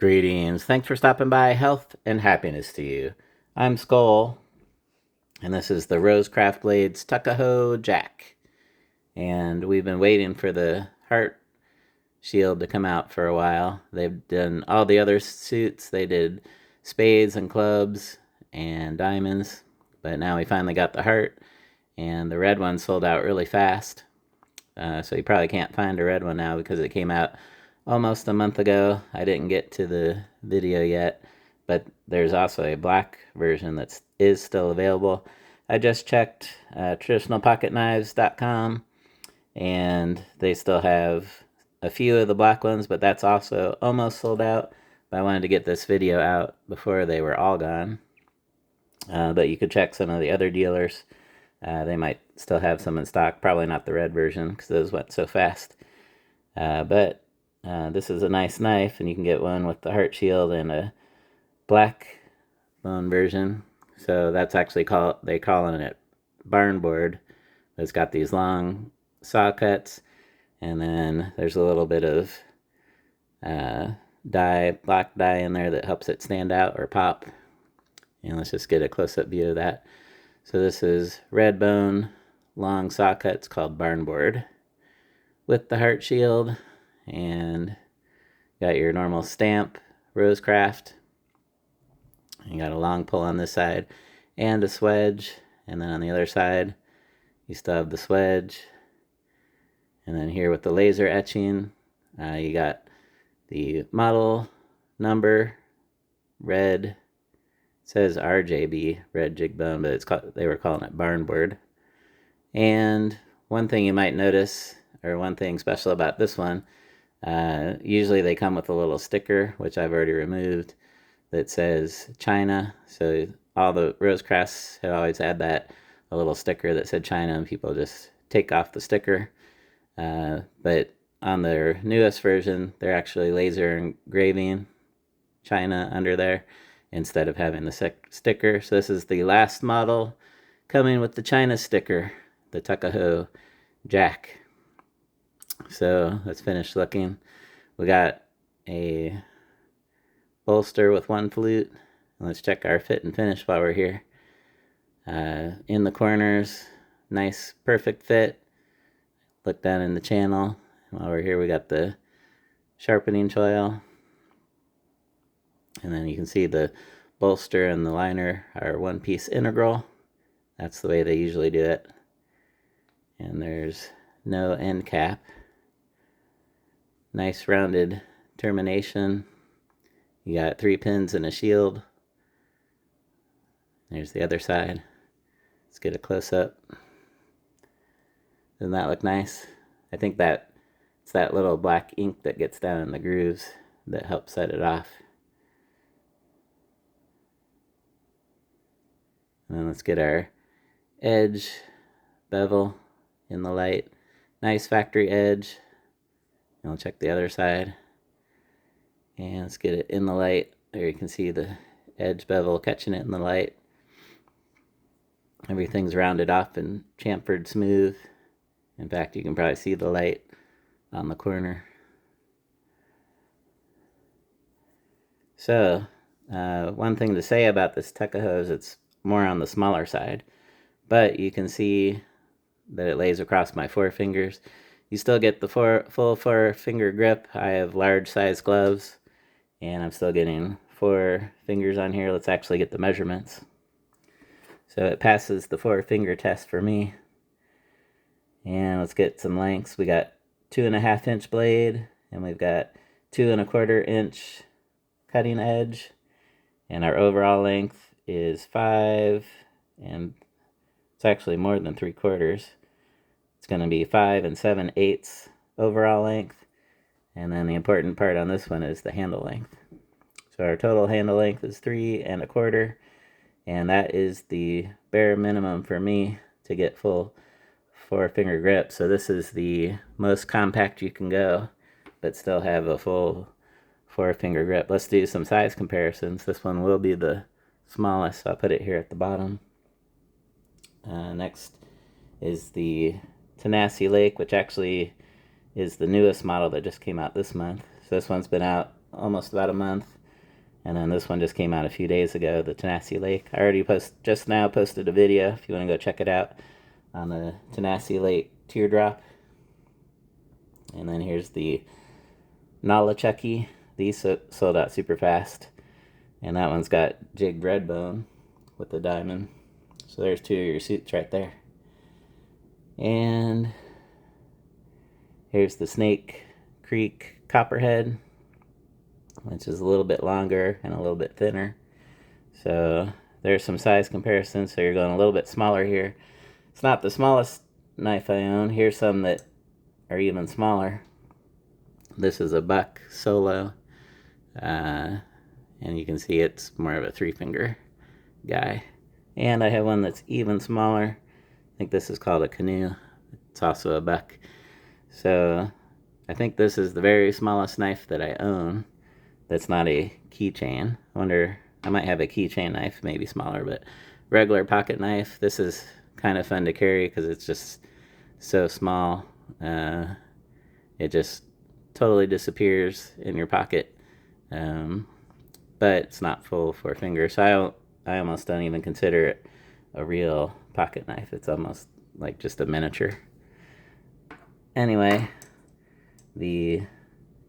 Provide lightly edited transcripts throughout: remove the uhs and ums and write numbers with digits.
Greetings. Thanks for stopping by. Health and happiness to you. I'm Skol, and this is the Rosecraft Blades Tuckahoe Jack. And we've been waiting for the heart shield to come out for a while. They've done all the other suits. They did spades and clubs and diamonds, but now we finally got the heart, and the red one sold out really fast. So you probably can't find a red one now because it came out almost a month ago. I didn't get to the video yet, but there's also a black version that is still available. I just checked traditionalpocketknives.com, and they still have a few of the black ones, but that's also almost sold out. But I wanted to get this video out before they were all gone. But you could check some of the other dealers. They might still have some in stock. Probably not the red version because those went so fast. But this is a nice knife, and you can get one with the heart shield and a black bone version. So that's actually they calling it barn board. It's got these long saw cuts, and then there's a little bit of black dye in there that helps it stand out or pop. And let's just get a close-up view of that. So this is red bone, long saw cuts called barn board with the heart shield, and got your normal stamp Rosecraft. You got a long pull on this side and a swedge, and then on the other side you still have the swedge. And then here with the laser etching, you got the model number, red. It says RJB, red jig bone, but they were calling it barn board. And one thing you might notice, or one thing special about this one, usually they come with a little sticker, which I've already removed, that says China. So all the Rosecrafts had always had a little sticker that said China, and people just take off the sticker. But on their newest version, they're actually laser engraving China under there instead of having the sticker. So this is the last model coming with the China sticker, the Tuckahoe Jack. So let's finish looking. We got a bolster with one flute. Let's check our fit and finish while we're here. In the corners, nice perfect fit. Look down in the channel. While we're here, we got the sharpening choil. And then you can see the bolster and the liner are one-piece integral. That's the way they usually do it. And there's no end cap. Nice rounded termination. You got 3 pins and a shield. There's the other side. Let's get a close-up. Doesn't that look nice? I think it's that little black ink that gets down in the grooves that helps set it off. And then let's get our edge bevel in the light. Nice factory edge. And we'll check the other side. And let's get it in the light. There you can see the edge bevel catching it in the light. Everything's rounded off and chamfered smooth. In fact, you can probably see the light on the corner. So, one thing to say about this Tuckahoe is it's more on the smaller side. But you can see that it lays across my 4 fingers. You still get the full 4-finger grip. I have large size gloves, and I'm still getting 4 fingers on here. Let's actually get the measurements. So it passes the 4-finger test for me. And let's get some lengths. We got 2.5 inch blade, and we've got 2.25 inch cutting edge. And our overall length is 5, and it's actually more than 3/4. It's going to be 5 7/8 overall length. And then the important part on this one is the handle length. So our total handle length is 3.25, and that is the bare minimum for me to get full 4-finger grip. So this is the most compact you can go, but still have a full 4-finger grip. Let's do some size comparisons. This one will be the smallest, so I'll put it here at the bottom. Next is the Tennessee Lake, which actually is the newest model that just came out this month. So this one's been out almost about a month. And then this one just came out a few days ago, the Tenacity Lake. I already just now posted a video if you want to go check it out on the Tenacity Lake teardrop. And then here's the Nalachucky. These sold out super fast. And that one's got jigged red bone with the diamond. So there's two of your suits right there. And here's the Snake Creek Copperhead, which is a little bit longer and a little bit thinner. So there's some size comparisons. So you're going a little bit smaller here. It's not the smallest knife I own. Here's some that are even smaller. This is a buck solo. And you can see it's more of a 3-finger guy. And I have one that's even smaller. I think this is called a canoe. It's also a buck. So I think this is the very smallest knife that I own that's not a keychain. I wonder, I might have a keychain knife, maybe smaller, but regular pocket knife. This is kind of fun to carry because it's just so small. It just totally disappears in your pocket. But it's not full 4-finger, so I almost don't even consider it a real pocket knife. It's almost like just a miniature. Anyway, the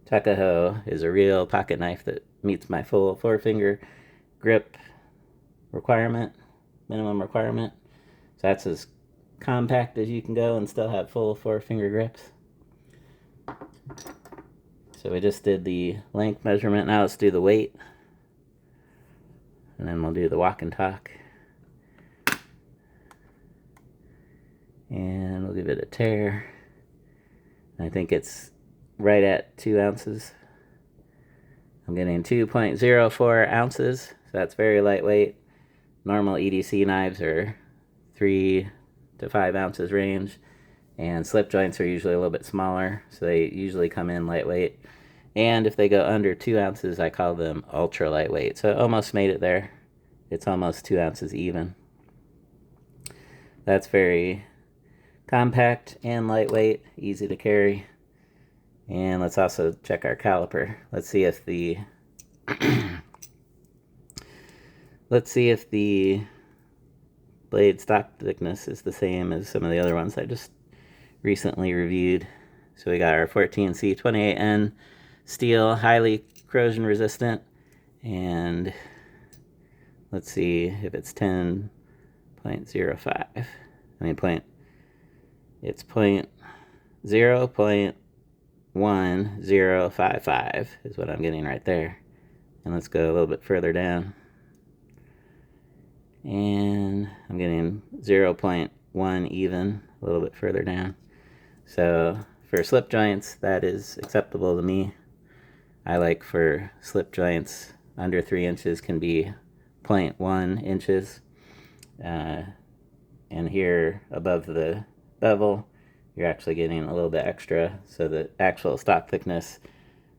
Tuckahoe is a real pocket knife that meets my full 4-finger grip requirement, minimum requirement. So that's as compact as you can go and still have full 4-finger grips. So we just did the length measurement. Now let's do the weight. And then we'll do the walk and talk. And we'll give it a tear. I think it's right at 2 ounces. I'm getting 2.04 ounces. So that's very lightweight. Normal EDC knives are 3 to 5 ounces range. And slip joints are usually a little bit smaller. So they usually come in lightweight. And if they go under 2 ounces, I call them ultra lightweight. So it almost made it there. It's almost 2 ounces even. That's very compact and lightweight, easy to carry. And let's also check our caliper. Let's see if the blade stock thickness is the same as some of the other ones I just recently reviewed. So we got our 14C28N steel, highly corrosion resistant, and let's see if it's 10.05. It's 0.1055 is what I'm getting right there. And let's go a little bit further down. And I'm getting 0.1 even, a little bit further down. So for slip joints, that is acceptable to me. I like for slip joints under 3 inches can be 0.1 inches. And here above the bevel, you're actually getting a little bit extra. So the actual stock thickness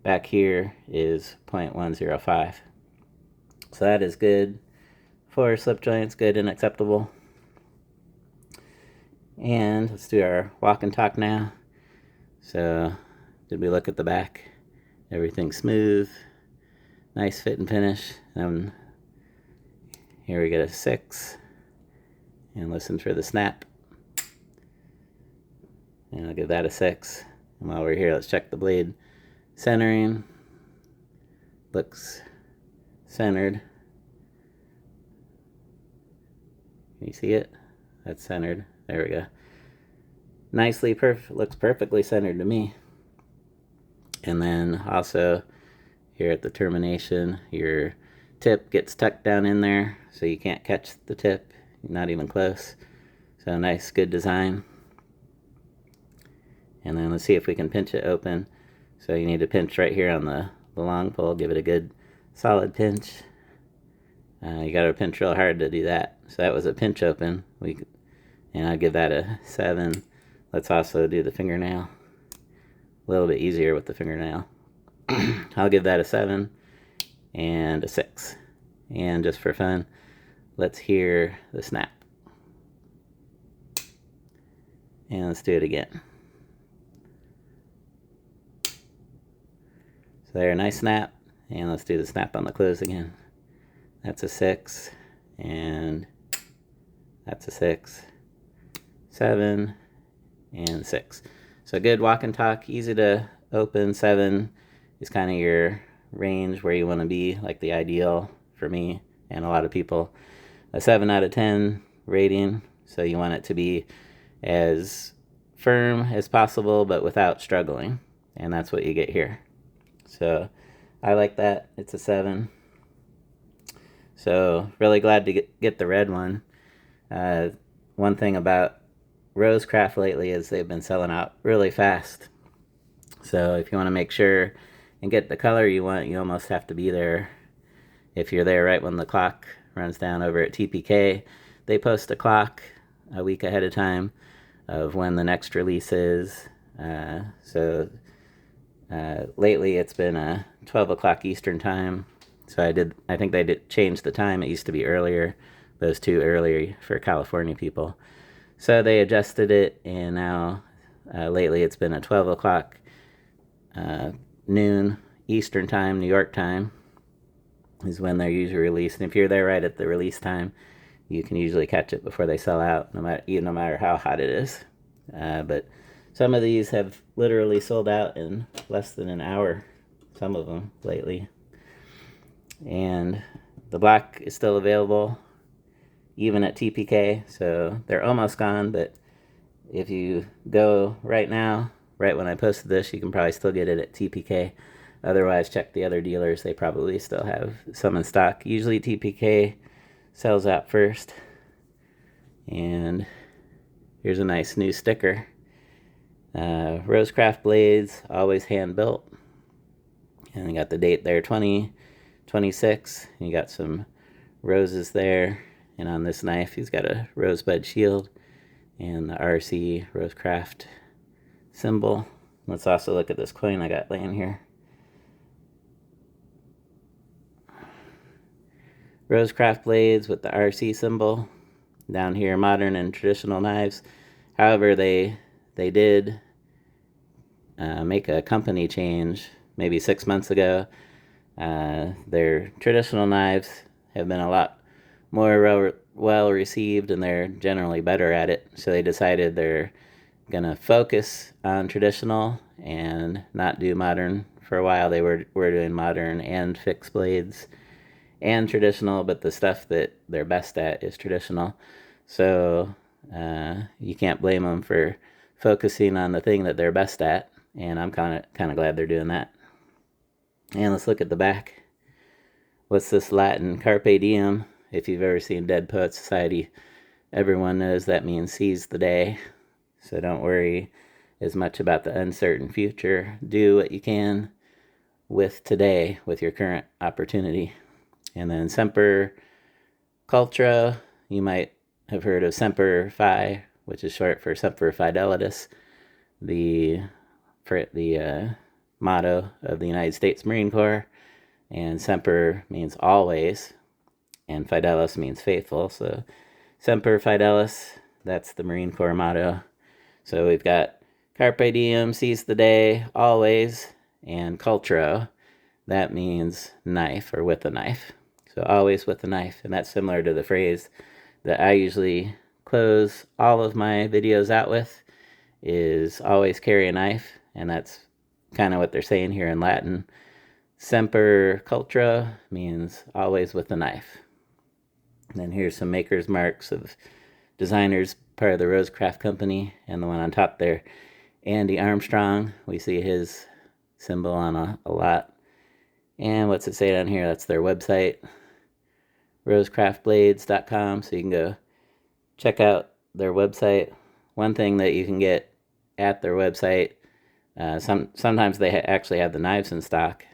back here is 0.105. So that is good for slip joints, good and acceptable. And let's do our walk and talk now. So did we look at the back? Everything's smooth, nice fit and finish. Here we get a 6, and listen for the snap. And I'll give that a 6. And while we're here, let's check the blade centering. Looks centered. Can you see it? That's centered. There we go. Nicely looks perfectly centered to me. And then also here at the termination, your tip gets tucked down in there so you can't catch the tip, not even close. So nice, good design. And then let's see if we can pinch it open. So you need to pinch right here on the long pole, give it a good solid pinch. You got to pinch real hard to do that. So that was a pinch open. And I'd give that a 7. Let's also do the fingernail. A little bit easier with the fingernail. I'll give that a 7 and a 6. And just for fun, let's hear the snap. And let's do it again. So there, nice snap. and let's do the snap on the close again. That's a 6, and that's a 6, 7, and 6. So good walk and talk, easy to open. 7 is kind of your range where you want to be, like the ideal for me and a lot of people. A 7 out of 10 rating, so you want it to be as firm as possible but without struggling, and that's what you get here. So I like that. It's a 7. So really glad to get the red one. One thing about Rosecraft lately is they've been selling out really fast. So if you want to make sure and get the color you want, you almost have to be there. If you're there right when the clock runs down over at TPK, they post a clock a week ahead of time of when the next release is. Lately it's been 12 o'clock Eastern time. So I think they did change the time. It used to be earlier, but it was too early for California people. So they adjusted it, and now lately it's been at 12 o'clock noon Eastern time, New York time, is when they're usually released. And if you're there right at the release time, you can usually catch it before they sell out, no matter how hot it is. But some of these have literally sold out in less than an hour, some of them lately. And the black is still available, even at TPK, so they're almost gone. But if you go right now, right when I posted this, you can probably still get it at TPK. Otherwise, check the other dealers. They probably still have some in stock. Usually TPK sells out first. And here's a nice new sticker. Rosecraft blades, always hand built. And you got the date there, 2026. You got some roses there. And on this knife, he's got a rosebud shield and the RC Rosecraft symbol. Let's also look at this coin I got laying here. Rosecraft blades with the RC symbol. Down here, modern and traditional knives. However, they did make a company change maybe 6 months ago. Their traditional knives have been a lot more well received, and they're generally better at it. So they decided they're gonna focus on traditional and not do modern. For a while they were doing modern and fixed blades and traditional, but the stuff that they're best at is traditional. So you can't blame them for focusing on the thing that they're best at, and I'm kind of glad they're doing that. And let's look at the back. What's this Latin? Carpe diem. If you've ever seen Dead Poets Society, everyone knows that means seize the day. So don't worry as much about the uncertain future. Do what you can with today, with your current opportunity. And then Semper Cultura, you might have heard of Semper Fi, which is short for Semper Fidelis, the motto of the United States Marine Corps. And Semper means always, and Fidelis means faithful. So Semper Fidelis, that's the Marine Corps motto. So we've got Carpe diem, seize the day, always, and Cultura, that means knife or with a knife. So always with a knife, and that's similar to the phrase that I usually close all of my videos out with, is always carry a knife, and that's kind of what they're saying here in Latin. Semper Cultura means always with a knife. And then here's some maker's marks of designers, part of the Rosecraft company, and the one on top there, Andy Armstrong. We see his symbol on a lot. And what's it say down here? That's their website, rosecraftblades.com. So you can go check out their website. One thing that you can get at their website, sometimes they actually have the knives in stock,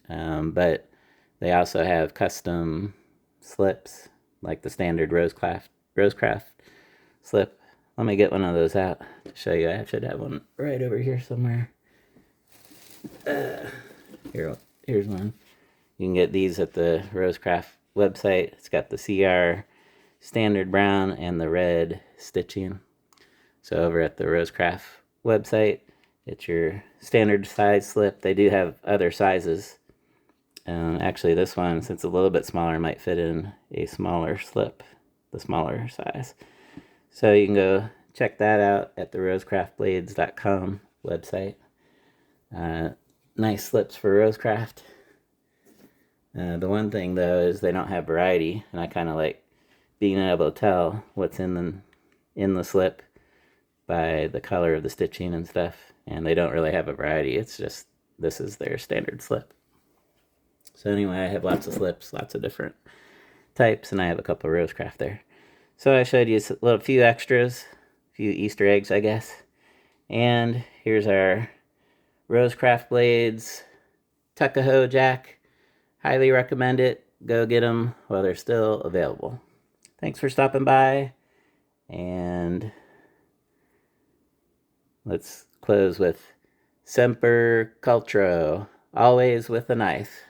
but they also have custom slips, like the standard Rosecraft slip. Let me get one of those out to show you. I should have one right over here somewhere. Here's one. You can get these at the Rosecraft website. It's got the CR standard brown and the red stitching. So over at the Rosecraft website, it's your standard size slip. They do have other sizes. Actually, this one, since it's a little bit smaller, might fit in a smaller slip, the smaller size. So you can go check that out at the rosecraftblades.com website. Nice slips for Rosecraft. The one thing though is they don't have variety, and I kind of like being able to tell what's in the slip by the color of the stitching and stuff. And they don't really have a variety. It's just this is their standard slip. So anyway, I have lots of slips, lots of different types, and I have a couple of Rosecraft there. So I showed you a few extras, a few Easter eggs, I guess. And here's our Rosecraft Blades Tuckahoe Jack. Highly recommend it. Go get them while they're still available. Thanks for stopping by, and let's close with Semper Cultro, always with a knife.